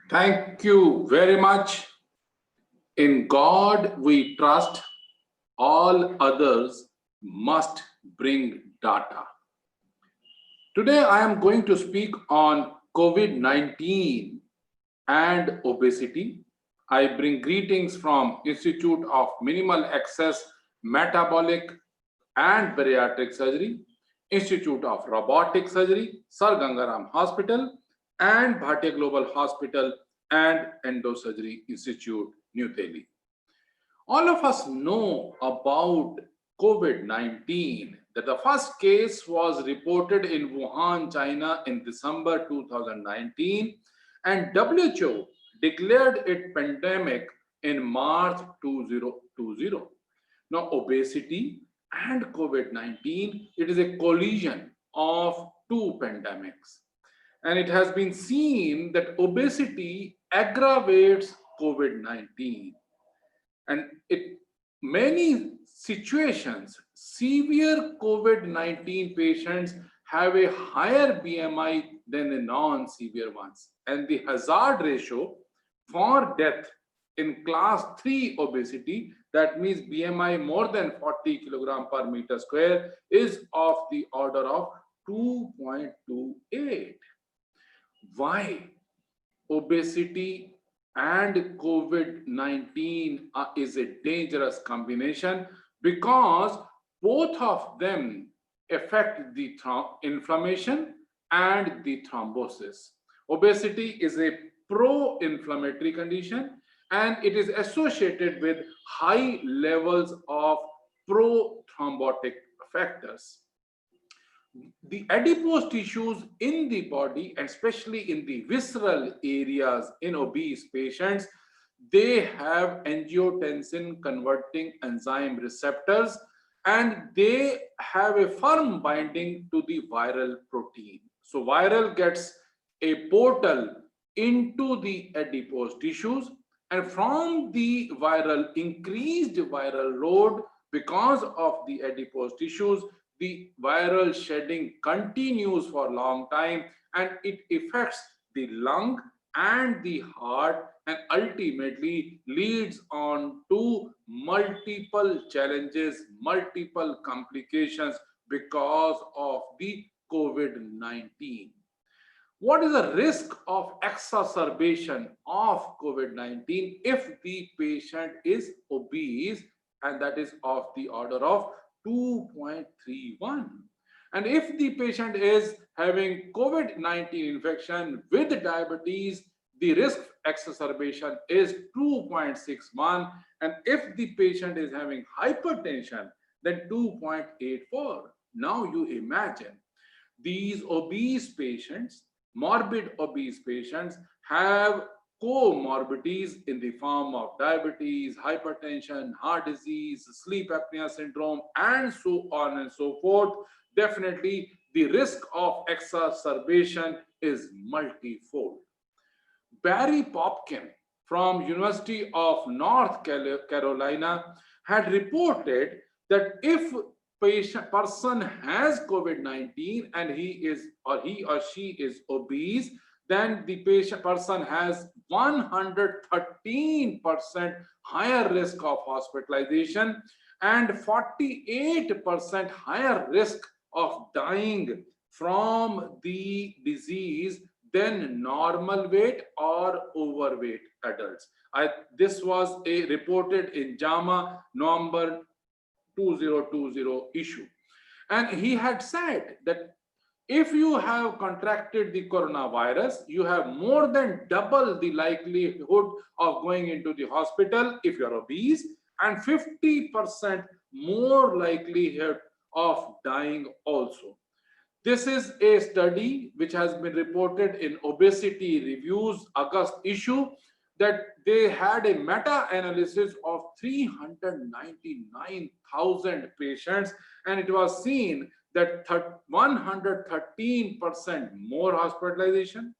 Thank you very much. In God we trust, all others must bring data. Today I am going to speak on COVID 19 and obesity. I bring greetings from Institute of Minimal Access Metabolic and Bariatric Surgery, Institute of Robotic Surgery, Sir Gangaram Hospital, and Bhatia Global Hospital and Endosurgery Institute, New Delhi. All of us know about COVID 19, that the first case was reported in Wuhan, China in December 2019, and WHO declared it pandemic in March 2020. Now, obesity and COVID 19, it is a collision of two pandemics. And it has been seen that obesity aggravates COVID 19, and it many situations severe COVID-19 patients have a higher BMI than the non-severe ones, and the hazard ratio for death in class 3 obesity, that means BMI more than 40 kilogram per meter square, is of the order of 2.28. Why obesity and COVID-19 is a dangerous combination? Because both of them affect the inflammation and the thrombosis. Obesity is a pro-inflammatory condition, and it is associated with high levels of pro-thrombotic factors. The adipose tissues in the body, especially in the visceral areas in obese patients, they have angiotensin converting enzyme receptors, and they have a firm binding to the viral protein. So viral gets a portal into the adipose tissues, and from the increased viral load because of the adipose tissues, the viral shedding continues for a long time, and it affects the lung and the heart, and ultimately leads on to multiple challenges, multiple complications because of the COVID-19. What is the risk of exacerbation of COVID-19 if the patient is obese, and that is of the order of 2.31? And if the patient is having COVID-19 infection with diabetes, the risk exacerbation is 2.61. And if the patient is having hypertension, then 2.84. Now you imagine these obese patients, morbid obese patients, have comorbidities in the form of diabetes, hypertension, heart disease, sleep apnea syndrome, and so on and so forth. Definitely, the risk of exacerbation is multifold. Barry Popkin from University of North Carolina had reported that if person has COVID-19 and he or she is obese, then the person has 113% higher risk of hospitalization and 48% higher risk of dying from the disease than normal weight or overweight adults. This was reported in JAMA November 2020 issue. And he had said that if you have contracted the coronavirus, you have more than double the likelihood of going into the hospital if you're obese, and 50% more likelihood of dying also. This is a study which has been reported in Obesity Reviews August issue, that they had a meta-analysis of 399,000 patients, and it was seen that 113% more hospitalization.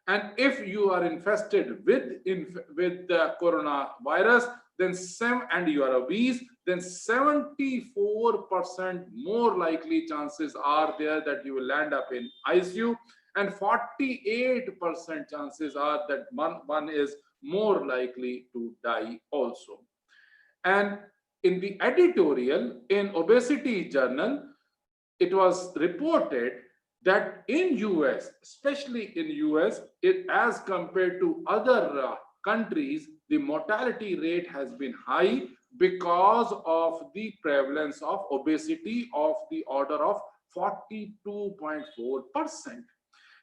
And if you are infested with the coronavirus, then and you are obese, then 74% more likely chances are there that you will land up in ICU. and 48% chances are that one is more likely to die also. And in the editorial in Obesity Journal, it was reported that in US, especially in US, as compared to other countries, the mortality rate has been high because of the prevalence of obesity of the order of 42.4%.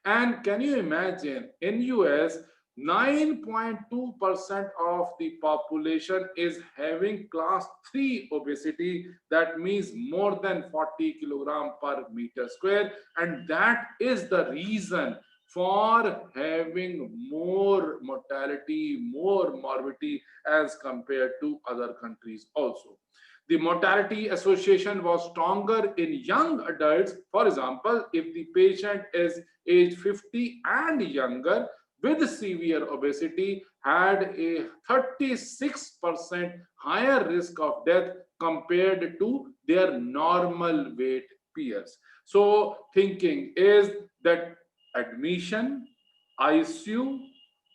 And can you imagine, in US, 9.2% of the population is having class 3 obesity. That means more than 40 kilogram per meter square. And that is the reason for having more mortality, more morbidity as compared to other countries also. The mortality association was stronger in young adults. For example, if the patient is age 50 and younger with severe obesity, had a 36% higher risk of death compared to their normal weight peers. So thinking is that admission, ICU,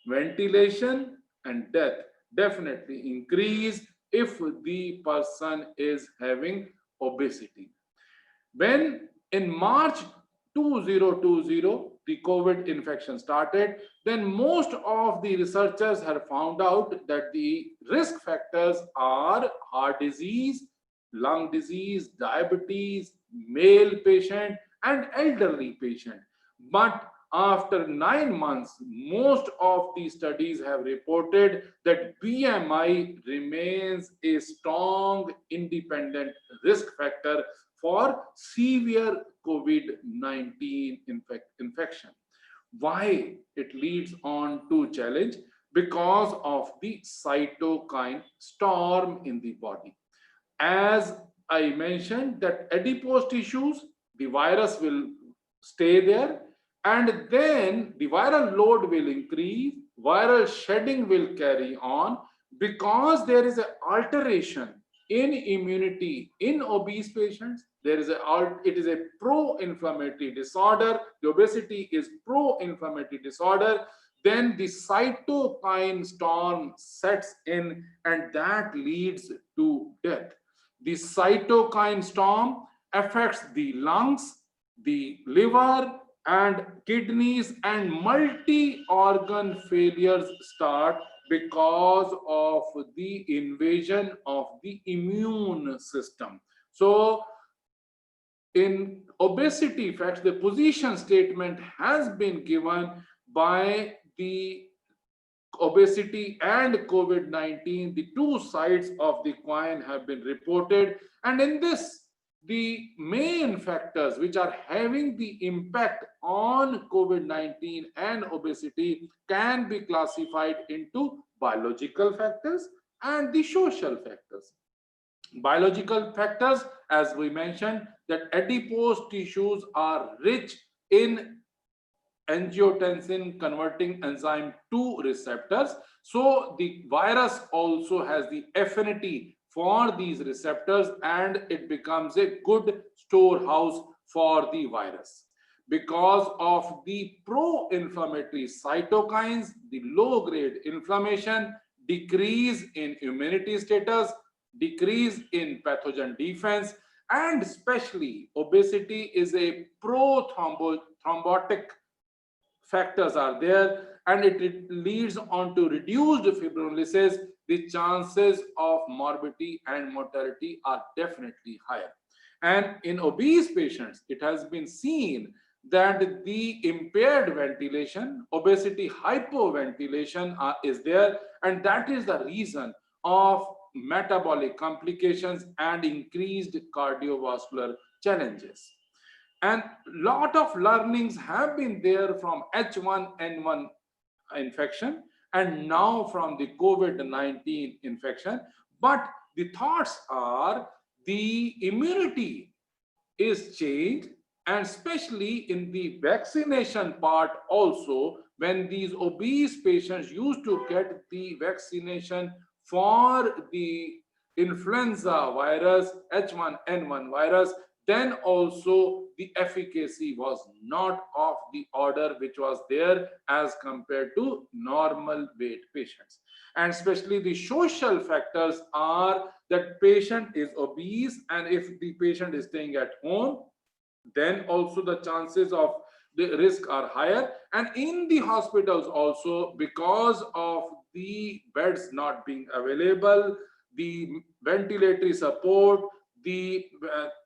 ventilation, and death definitely increase if the person is having obesity. When in March 2020, the COVID infection started, then most of the researchers have found out that the risk factors are heart disease, lung disease, diabetes, male patient, and elderly patient. But after 9 months, most of the studies have reported that BMI remains a strong independent risk factor for severe COVID-19 infection. Why it leads on to challenge? Because of the cytokine storm in the body. As I mentioned, that adipose tissues, the virus will stay there, and then the viral load will increase, viral shedding will carry on, because there is an alteration in immunity in obese patients. It is a pro-inflammatory disorder. The obesity is pro-inflammatory disorder. Then the cytokine storm sets in, and that leads to death. The cytokine storm affects the lungs, the liver, and kidneys, and multi-organ failures start because of the invasion of the immune system. So in obesity facts, the position statement has been given by the obesity and COVID-19. The two sides of the coin have been reported, and in this, the main factors which are having the impact on COVID-19 and obesity can be classified into biological factors and the social factors. Biological factors, as we mentioned, that adipose tissues are rich in angiotensin converting enzyme 2 receptors. So the virus also has the affinity for these receptors, and it becomes a good storehouse for the virus. Because of the pro-inflammatory cytokines, the low-grade inflammation, decrease in immunity status, decrease in pathogen defense, and especially obesity is a pro-thrombotic factors are there, and it leads on to reduced fibrinolysis. The chances of morbidity and mortality are definitely higher. And in obese patients, it has been seen that the impaired ventilation, obesity hypoventilation is there, and that is the reason of metabolic complications and increased cardiovascular challenges. And lot of learnings have been there from H1N1 infection and now from the COVID-19 infection. But the thoughts are the immunity is changed, and especially in the vaccination part also, when these obese patients used to get the vaccination for the influenza virus, H1N1 virus, then also the efficacy was not of the order which was there as compared to normal weight patients. And especially the social factors are that patient is obese, and if the patient is staying at home, then also the chances of the risk are higher. And in the hospitals also, because of the beds not being available, the ventilatory support, the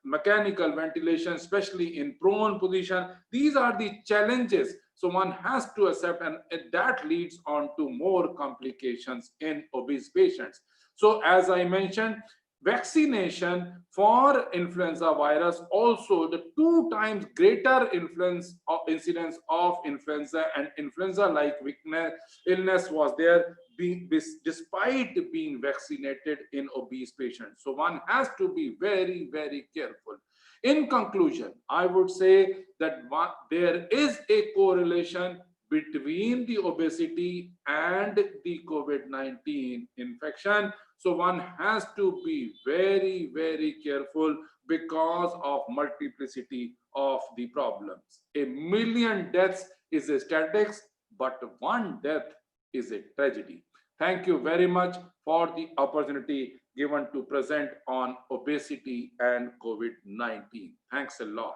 mechanical ventilation, especially in prone position, these are the challenges. So one has to accept, and that leads on to more complications in obese patients. So as I mentioned, vaccination for influenza virus, also the 2 times greater influence of incidence of influenza and influenza like illness was there, despite being vaccinated in obese patients. So one has to be very, very careful. In conclusion, I would say that there is a correlation between the obesity and the COVID-19 infection. So one has to be very, very careful because of multiplicity of the problems. A million deaths is a statistics, but one death is a tragedy. Thank you very much for the opportunity given to present on obesity and COVID-19. Thanks a lot.